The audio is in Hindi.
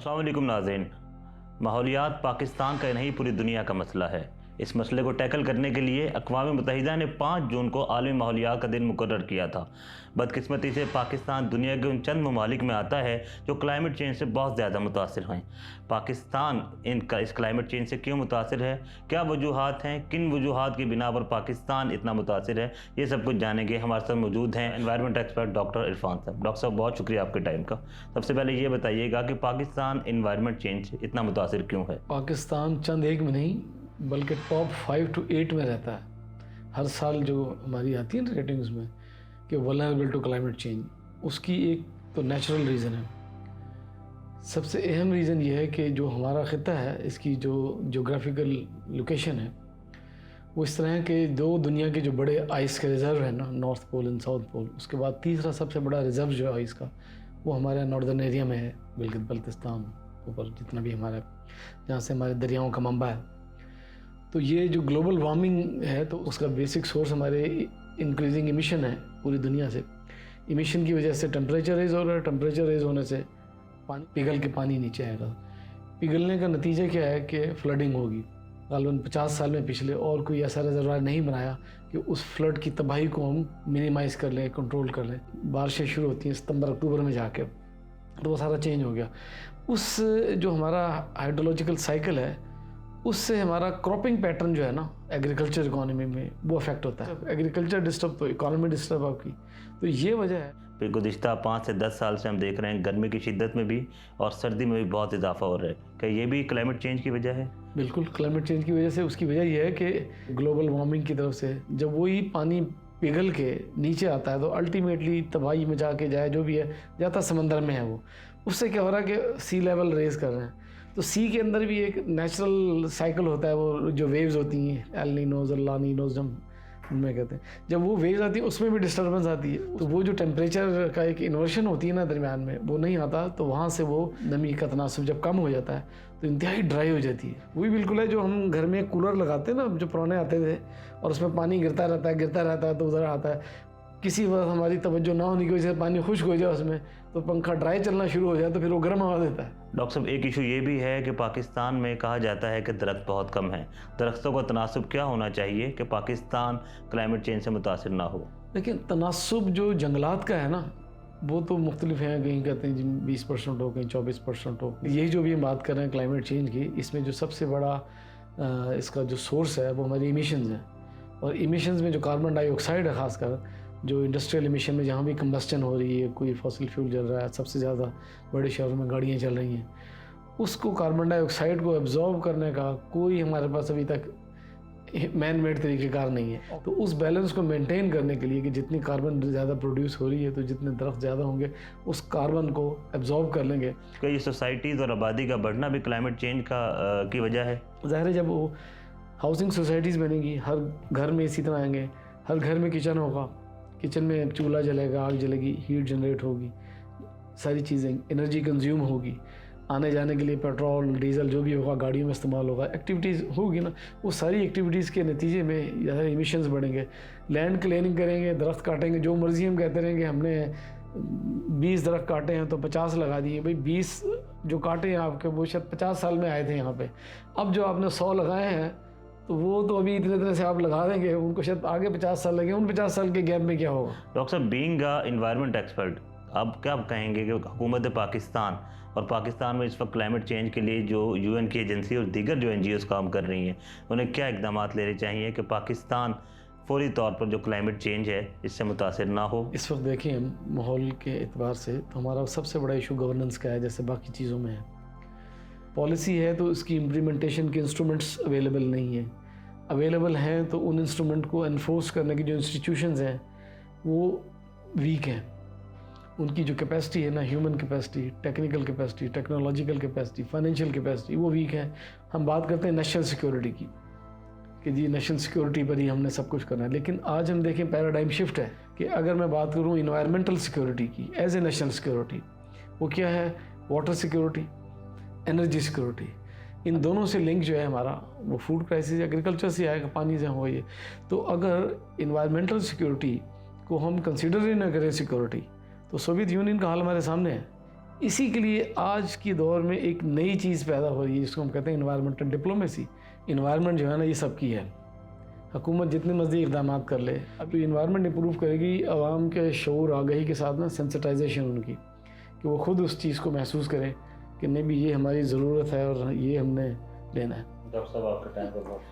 अस्सलाम वालेकुम नाज़रीन। माहौलियात पाकिस्तान का नहीं पूरी दुनिया का मसला है। इस मसले को टैकल करने के लिए अक़वाम मुत्तहिदा ने 5 जून को आलमी माहौलियात का दिन मुकर्रर किया था। बदकिस्मती से पाकिस्तान दुनिया के उन चंद ममालिक में आता है जो क्लाइमेट चेंज से बहुत ज़्यादा मुतासिर हैं। पाकिस्तान इस क्लाइमेट चेंज से क्यों मुतासिर है, क्या वजूहात हैं, किन वजूहात की बिना पर पाकिस्तान इतना मुतासिर है, ये सब कुछ जानेंगे। हमारे साथ मौजूद हैं एनवायरनमेंट एक्सपर्ट डॉक्टर इरफान साहब। डॉक्टर साहब, बहुत शुक्रिया आपके टाइम का। सबसे पहले ये बताइएगा कि पाकिस्तान इन्वायरमेंट चेंज से इतना मुतासिर क्यों है? पाकिस्तान चंद एक में नहीं बल्कि टॉप 5 to 8 में रहता है। हर साल जो हमारी आती है रेटिंग्स में कि वल्नरेबल टू क्लाइमेट चेंज, उसकी एक तो नेचुरल रीज़न है। सबसे अहम रीज़न ये है कि जो हमारा ख़िता है, इसकी जो जोग्राफिकल लोकेशन है वो इस तरह के दो दुनिया के जो बड़े आइस के रिज़र्व हैं ना, north pole and south pole, उसके बाद तीसरा सबसे बड़ा रिज़र्व जो है आइस का वो हमारे नॉर्दर्न एरिया में है, गिलगित बल्तिस्तान ऊपर जितना भी हमारा, जहाँ से हमारे दरियाओं का मंबा है। तो ये जो ग्लोबल वार्मिंग है तो उसका बेसिक सोर्स हमारे इंक्रीजिंग इमिशन है पूरी दुनिया से। इमिशन की वजह से टेम्परेचर रेज हो रहा है, टेम्परेचर रेज होने से पानी पिघल के पानी नीचे आएगा। पिघलने का नतीजा क्या है कि फ्लडिंग होगी। गालबन 50 साल में पिछले और कोई ऐसा रिजर्वायर नहीं बनाया कि उस फ्लड की तबाही को हम मिनिमाइज़ कर लें, कंट्रोल कर लें। बारिशें शुरू होती हैं सितंबर अक्टूबर में जाके, तो वो सारा चेंज हो गया। उस जो हमारा हाइड्रोलॉजिकल साइकिल है उससे हमारा क्रॉपिंग पैटर्न जो है ना एग्रीकल्चर इकोनॉमी में वो अफेक्ट होता है। एग्रीकल्चर डिस्टर्ब तो इकोनॉमी डिस्टर्ब आपकी, तो ये वजह है। फिर गुज़िश्ता 5 से 10 साल से हम देख रहे हैं गर्मी की शिद्दत में भी और सर्दी में भी बहुत इजाफा हो रहा है। क्या ये भी क्लाइमेट चेंज की वजह है? बिल्कुल, क्लाइमेट चेंज की वजह से। उसकी वजह यह है कि ग्लोबल वार्मिंग की तरफ से जब वही पानी पिघल के नीचे आता है तो अल्टीमेटली तबाही में जाके जाए जो भी है जाता समंदर में है। वो उससे क्या हो रहा है कि सी लेवल रेज कर रहे हैं। तो सी के अंदर भी एक नेचुरल साइकिल होता है, वो जो वेव्स होती हैं एल नीनोज और ला नीनोज हम उनमें कहते हैं, जब वो वेव्स आती है उसमें भी डिस्टर्बेंस आती है। तो वो जो टेम्परेचर का एक इन्वर्शन होती है ना दरमियान में, वो नहीं आता, तो वहाँ से वो नमी का तनासुब जब कम हो जाता है तो इंतहाई ड्राई हो जाती है। वही बिल्कुल है जो हम घर में कूलर लगाते हैं ना, जो पुराने आते थे, और उसमें पानी गिरता रहता है तो उधर आता है। किसी वक्त हमारी तवज्जो ना होने की वजह से पानी खुश्क हो जाए उसमें, तो पंखा ड्राई चलना शुरू हो जाए तो फिर वो गर्म हवा देता है। डॉक्टर साहब, एक इशू ये भी है कि पाकिस्तान में कहा जाता है कि दरख्त बहुत कम है। दरख्तों का तनासुब क्या होना चाहिए कि पाकिस्तान क्लाइमेट चेंज से मुतासिर ना हो? लेकिन तनासुब जो जंगलात का है ना वो तो मुख्तलिफ हैं। कहीं कहते हैं जिन 20% हो, कहीं 24% हो। यही जो भी हम बात कर रहे हैं क्लाइमेट चेंज की, इसमें जो सबसे बड़ा इसका जो सोर्स है वो हमारी इमिशंस हैं। और इमिशंस में जो कार्बन डाइऑक्साइड है, ख़ासकर जो इंडस्ट्रियल इमिशन में जहाँ भी कंबस्टन हो रही है, कोई फॉसिल फ्यूल जल रहा है, सबसे ज़्यादा बड़े शहरों में गाड़ियाँ चल रही हैं, उसको कार्बन डाइऑक्साइड को एब्जॉर्ब करने का कोई हमारे पास अभी तक मैन मेड तरीक़ेकार नहीं है। तो उस बैलेंस को मेंटेन करने के लिए कि जितनी कार्बन ज़्यादा प्रोड्यूस हो रही है तो जितने दरख्त ज़्यादा होंगे उस कार्बन को एब्जॉर्ब कर लेंगे। क्या ये सोसाइटीज़ और आबादी का बढ़ना भी क्लाइमेट चेंज की वजह है? ज़ाहिर है, जब वो हाउसिंग सोसाइटीज़ बनेंगी, हर घर में इसी तरह आएंगे, हर घर में किचन होगा, किचन में चूल्हा जलेगा, आग जलेगी, हीट जनरेट होगी, सारी चीज़ें, एनर्जी कंज्यूम होगी, आने जाने के लिए पेट्रोल डीजल जो भी होगा गाड़ियों में इस्तेमाल होगा, एक्टिविटीज़ होगी ना। वो सारी एक्टिविटीज़ के नतीजे में ज़्यादा इमिशंस बढ़ेंगे। लैंड क्लियरिंग करेंगे, दरख्त काटेंगे, जो मर्ज़ी हम कहते रहेंगे हमने 20 दरख्त काटे हैं तो 50 लगा दिए। भाई 20 जो काटे हैं आपके वो शायद 50 साल में आए थे यहाँ पे, अब जो आपने 100 लगाए हैं तो वो तो अभी इतने तरह से आप लगा देंगे, उनको शायद आगे 50 साल लगे। उन 50 साल के गैप में क्या होगा? डॉक्टर साहब, बीइंग अ एनवायरनमेंट एक्सपर्ट, आप क्या कहेंगे कि हुकूमत पाकिस्तान और पाकिस्तान में इस वक्त क्लाइमेट चेंज के लिए जो यूएन की एजेंसी और दीगर जो एनजीओज़ काम कर रही हैं, उन्हें क्या इकदाम लेने चाहिए कि पाकिस्तान फौरी तौर पर जो क्लाइमेट चेंज है इससे मुतासिर ना हो? इस वक्त देखिए, माहौल के एतबार से तो हमारा सबसे बड़ा इशू गवर्नेंस का है, जैसे बाकी चीज़ों में है। पॉलिसी है तो उसकी इम्प्लीमेंटेशन के इंस्ट्रूमेंट्स अवेलेबल नहीं है। अवेलेबल हैं तो उन इंस्ट्रूमेंट को एनफोर्स करने की जो इंस्टीट्यूशंस हैं वो वीक हैं। उनकी जो कैपेसिटी है ना, human capacity, technical capacity, technological capacity, financial capacity, वो वीक है। हम बात करते हैं नेशनल सिक्योरिटी की कि जी नेशनल सिक्योरिटी पर ही हमने सब कुछ करना है, लेकिन आज हम देखें पैराडाइम शिफ्ट है कि अगर मैं बात करूँ इन्वायरमेंटल सिक्योरिटी की एज ए नेशनल सिक्योरिटी, वो क्या है? Water security, energy security. इन दोनों से लिंक जो है हमारा वो फूड क्राइसिस एग्रीकल्चर से आएगा, पानी से हो ये। तो अगर इन्वायरमेंटल सिक्योरिटी को हम कंसिडर ही ना करें सिक्योरिटी, तो सोवियत यूनियन का हाल हमारे सामने है। इसी के लिए आज की दौर में एक नई चीज़ पैदा हो रही है जिसको हम कहते हैं इन्वायरमेंटल डिप्लोमेसी। इन्वायरमेंट जो है ना, ये सबकी है। हुकूमत जितने मज़ीद इक़दाम कर ले, अब इन्वायरमेंट इंप्रूव करेगी आवाम के शऊर आगाही के साथ ना, सेंसिटाइजेशन उनकी, कि वो खुद उस चीज़ को महसूस करें कि नहीं भी ये हमारी ज़रूरत है और ये हमने लेना है। डॉक्टर साहब आपका टाइम बहुत